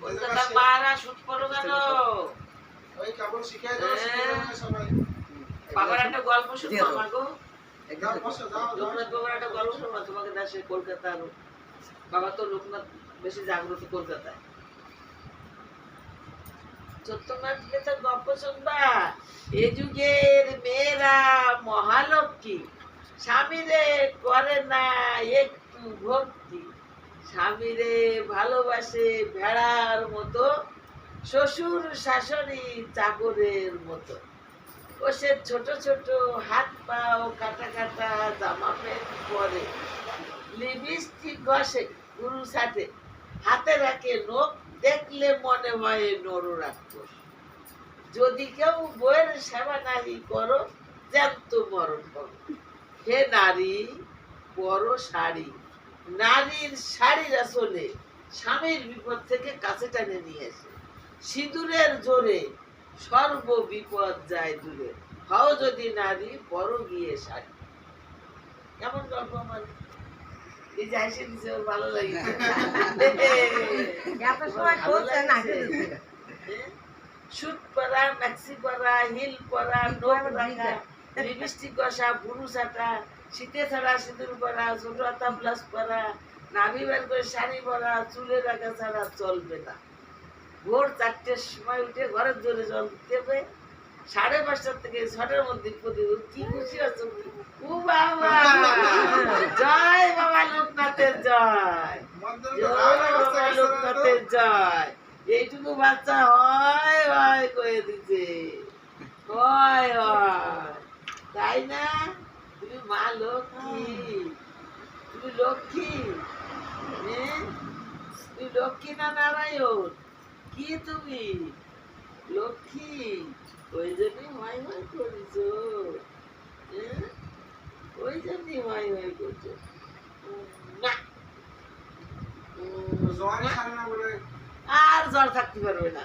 কলকাতা পাড়া শুট করো কেন? ওই কেবল শিখাই দাও, শিখিয়ে দাও সবাই। বাবার একটা গল্প শুনবো আমাগো। যাও বসো, যাও যাও। লোকনাথ বাবার একটা গল্প শুনবো তোমাকে দেশে কলকাতার। বাবা তো লোকনাথ বেশি জাগ্রত কলকাতায়। চৈতন্যনাথ মেয়েটার গল্প শুনবা। এ যুগের মেয়েরা মহালক্ষ্মী, স্বামীরে করে না একটু ভক্তি, স্বামীরে ভালোবাসে ভেড়ার মতো, শ্বশুর শাশুড়ি চাকরের মতো। ও সে ছোট ছোট হাত পা ও কাটা কাটা জামা প্যান্ট পরে, লিপস্টিক ঘষে গুরু সাথে, হাতে রাখে নখ, দেখলে মনে হয় নররাক্ষস। যদি কেউ বইয়ের সেবা নারী করো, জ্যান্ত মরণ করো। হে নারী বড় শাড়ি, নারীর শাড়ির আসলে স্বামীর বিপদ থেকে কাছে টানে নিয়ে আসে। সিঁদুরের জোরে সর্ব বিপদ যায় দূরে, হও যদি নারী বড় গিয়ে শাড়ি। কেমন গল্প আমার? এই যে হাসি দিছে, ওর ভালো লাগছে। শুট পরা, ম্যাক্সি পরা, হিল পরা, নোট রাখা, লিপস্টিক ঘষা, বুরু ছাটা, শীতে ছাড়া সিঁদুর পরা, ছোট হাতা প্লাস পরা, নাভি বের করে শাড়ি পরা, চুলে রাখা ছাড়া চলবে না। ভোর 4টের সময় উঠে ঘরের জোরে জল দিতে হবে, 5:30 থেকে 6টার মধ্যে প্রতিদিন। কি খুশি আছো? ও বাবা, জয় বাবা লোকনাথের জয়, জয় বাবা লোকনাথের জয়। এইটুকু বাচ্চা হয় হয় করে দিছে, হয় হয়, তাই না? তুমি মা লক্ষ্মী, তুমি লক্ষ্মী, তুমি লক্ষ্মী না নারায়ণ? কি তুমি লক্ষ্মী? ওই জন্যই হয় হয় করিস, ওই জন্যই হয় হয় করছো না। আর জ্বর থাকতে পারবে না।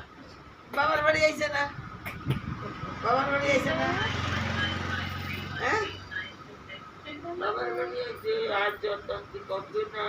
বাবার বাড়ি আইছে না, বাবার বাড়ি আইছে না, হ্যাঁ বাবার বাড়ি আইছে, আর জ্বর থাকতে করবে না।